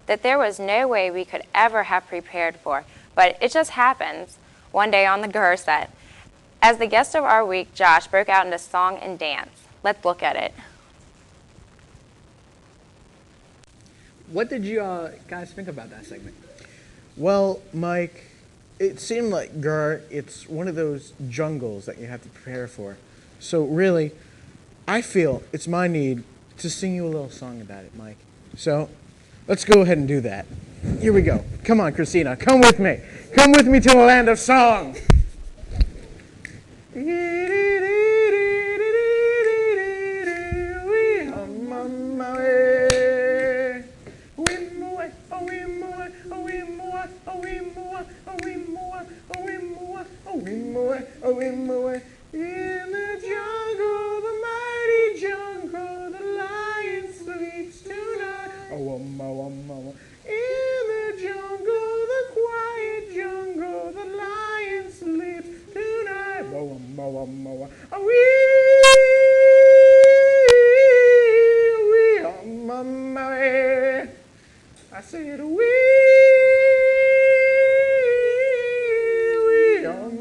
that there was no way we could ever have prepared for, but it just happens one day on the GRRR set. As the guest of our week, Josh broke out into song and dance. Let's look at it. What did you guys think about that segment? Well, Mike, it seemed like GRRR, it's one of those jungles that you have to prepare for. So really, I feel it's my need to sing you a little song about it, Mike. So let's go ahead and do that. Here we go. Come on, Christina, come with me. Come with me to the land of song. In the jungle, the mighty jungle, the lion sleeps tonight. In the jungle, the quiet jungle, the lion sleeps tonight. I said,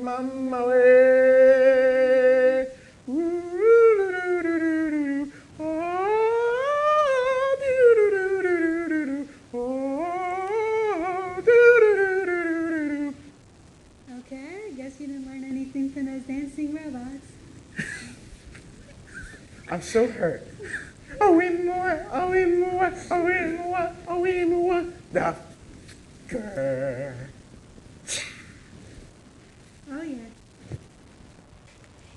on my way. Okay, I guess you didn't learn anything from those dancing robots. I'm so hurt. Oh, we more. The GRRR. Oh, yeah.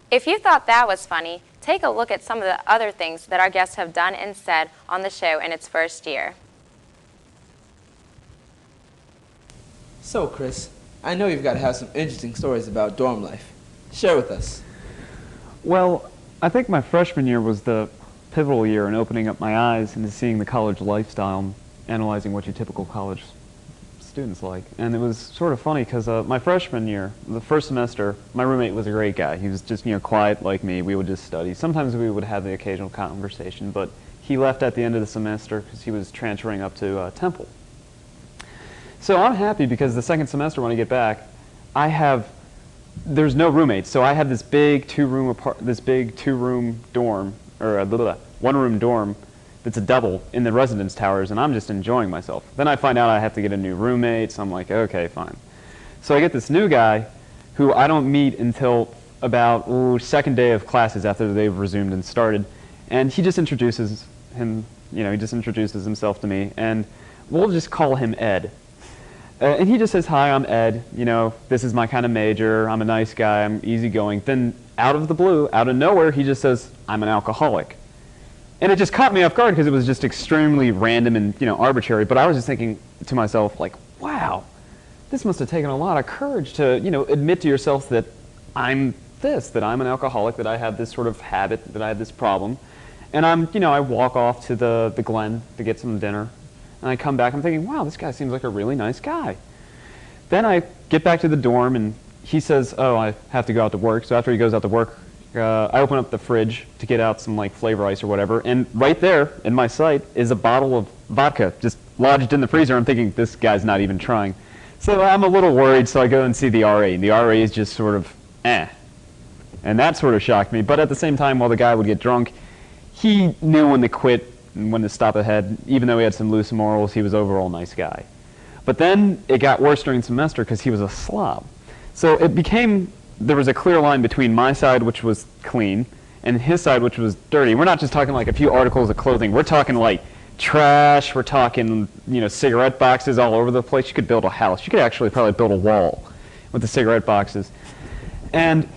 If you thought that was funny, take a look at some of the other things that our guests have done and said on the show in its first year. So, Chris, I know you've got to have some interesting stories about dorm life. Share with us. Well, I think my freshman year was the pivotal year in opening up my eyes into seeing the college lifestyle and analyzing what your typical college students like. And it was sort of funny because my freshman year, the first semester, my roommate was a great guy. He was just, quiet like me. We would just study. Sometimes we would have the occasional conversation, but he left at the end of the semester because he was transferring up to Temple. So I'm happy because the second semester when I get back, there's no roommates. So I have this big two-room dorm, or one-room dorm that's a double in the residence towers, and I'm just enjoying myself. Then I find out I have to get a new roommate, so I'm like, okay, fine. So I get this new guy who I don't meet until about second day of classes after they've resumed and started, and he just introduces himself to me, and we'll just call him Ed. And he just says, hi, I'm Ed, this is my kind of major, I'm a nice guy, I'm easygoing. Then out of the blue, out of nowhere, he just says, I'm an alcoholic. And it just caught me off guard because it was just extremely random and arbitrary. But I was just thinking to myself, like, wow, this must have taken a lot of courage to admit to yourself that I'm that I'm an alcoholic, that I have this sort of habit, that I have this problem. And I walk off to the Glen to get some dinner, and I come back. I'm thinking, wow, this guy seems like a really nice guy. Then I get back to the dorm, and he says, oh, I have to go out to work. So after he goes out to work, I open up the fridge to get out some flavor ice or whatever, and right there in my sight is a bottle of vodka just lodged in the freezer. I'm thinking, this guy's not even trying. So I'm a little worried, so I go and see the RA. The RA is just sort of, And that sort of shocked me. But at the same time, while the guy would get drunk, he knew when to quit and when to stop ahead. Even though he had some loose morals, he was overall a nice guy. But then it got worse during the semester because he was a slob. So it became, there was a clear line between my side, which was clean, and his side, which was dirty. We're not just talking like a few articles of clothing. We're talking like trash. We're talking, cigarette boxes all over the place. You could build a house. You could actually probably build a wall with the cigarette boxes. And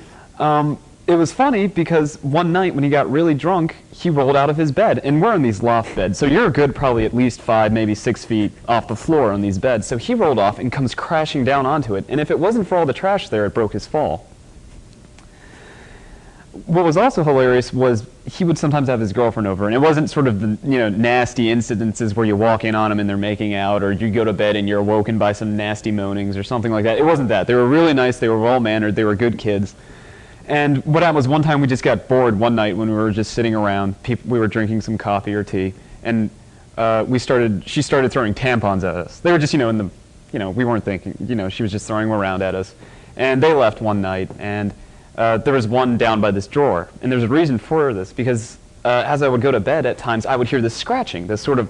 it was funny because one night when he got really drunk, he rolled out of his bed. And we're in these loft beds, so you're a good probably at least 5, maybe 6 feet off the floor on these beds. So he rolled off and comes crashing down onto it. And if it wasn't for all the trash there, it broke his fall. What was also hilarious was he would sometimes have his girlfriend over, and it wasn't sort of the nasty incidences where you walk in on them and they're making out, or you go to bed and you're awoken by some nasty moanings or something like that. It wasn't that. They were really nice. They were well-mannered. They were good kids. And what happened was one time we just got bored one night when we were just sitting around. We were drinking some coffee or tea, and she started throwing tampons at us. They were just, we weren't thinking, she was just throwing them around at us. And they left one night, and there was one down by this drawer. And there's a reason for this, because as I would go to bed at times, I would hear this scratching, this sort of,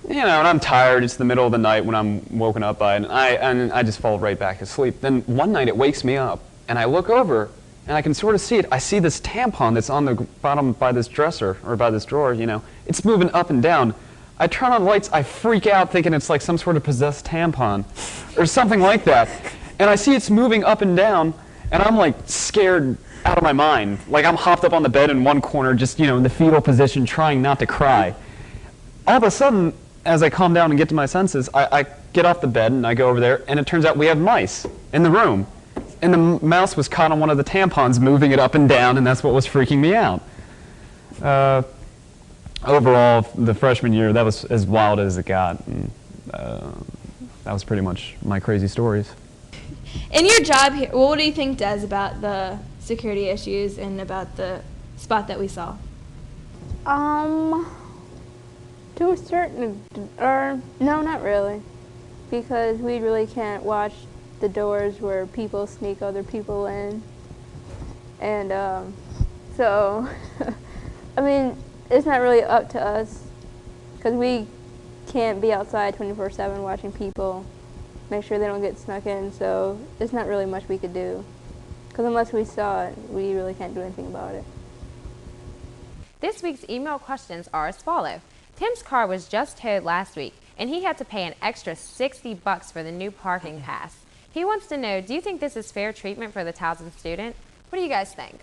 and I'm tired, it's the middle of the night when I'm woken up by it, and I just fall right back asleep. Then one night it wakes me up, and I look over, and I can sort of see it. I see this tampon that's on the bottom by this dresser, or by this drawer, It's moving up and down. I turn on lights, I freak out thinking it's like some sort of possessed tampon, or something like that. And I see it's moving up and down, and I'm like scared out of my mind. Like I'm hopped up on the bed in one corner, just, in the fetal position, trying not to cry. All of a sudden, as I calm down and get to my senses, I get off the bed and I go over there, and it turns out we have mice in the room. And the mouse was caught on one of the tampons, moving it up and down, and that's what was freaking me out. Overall, the freshman year, that was as wild as it got. And, that was pretty much my crazy stories. In your job here, what do you think does about the security issues and about the spot that we saw? To a certain, or no, not really, because we really can't watch the doors where people sneak other people in, and so, I mean, it's not really up to us, because we can't be outside 24/7 watching people, make sure they don't get snuck in, so there's not really much we could do, because unless we saw it, we really can't do anything about it. This week's email questions are as follows. Tim's car was just towed last week, and he had to pay an extra $60 for the new parking pass. He wants to know, do you think this is fair treatment for the Towson student? What do you guys think?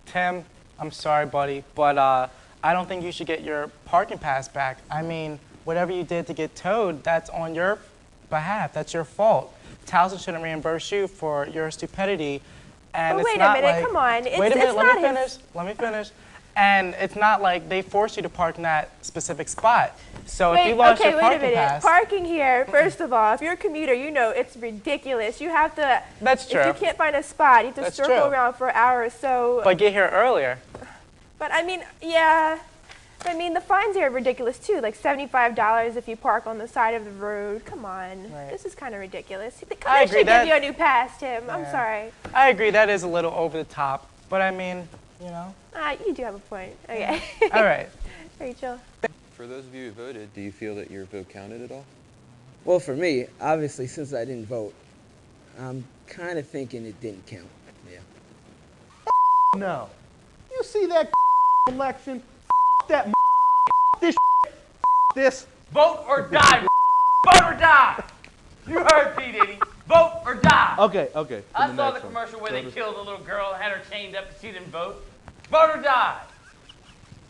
Tim, I'm sorry, buddy, but I don't think you should get your parking pass back. I mean, whatever you did to get towed, that's on your behalf. That's your fault. Towson shouldn't reimburse you for your stupidity. And But it's wait not a minute, like, come on. Wait a minute, let me his... finish. And it's not like they forced you to park in that specific spot. So if you lost your parking pass... Parking here, first of all, if you're a commuter, you know it's ridiculous. You have to... That's true. If you can't find a spot, you have to circle around for hours, so... But get here earlier. But I mean, yeah... I mean, the fines here are ridiculous too, like $75 if you park on the side of the road. Come on, Right. This is kind of ridiculous. They agree should that- give you a new pass, Tim. I'm Yeah. sorry. I agree, that is a little over the top. But I mean, You do have a point. Okay. All right. Rachel. For those of you who voted, do you feel that your vote counted at all? Well, for me, obviously, since I didn't vote, I'm kind of thinking it didn't count. Yeah. No. You see that election? That this. Vote or die. Vote or die. You heard P. Diddy. Vote or die. Okay. I saw the commercial where they killed a little girl and had her chained up because she didn't vote. Vote or die.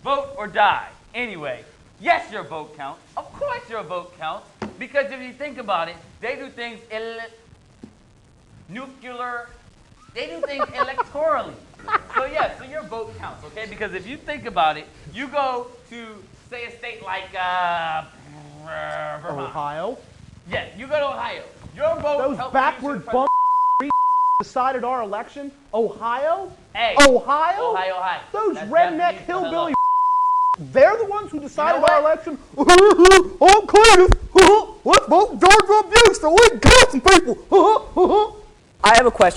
Vote or die. Anyway, yes, your vote counts. Of course your vote counts. Because if you think about it, they do things nuclear. They do things electorally. So yeah, so your vote counts, okay? Because if you think about it, you go to, say, a state like Vermont. Ohio. Yes, you go to Ohio. Your vote Those helps backward you bum decided our election. Ohio. Hey. Ohio. Ohio. Those That's redneck Japanese hillbilly. They're the ones who decided what? our election. I'm Cletus. Let's vote George W. so we can kill some people. I have a question.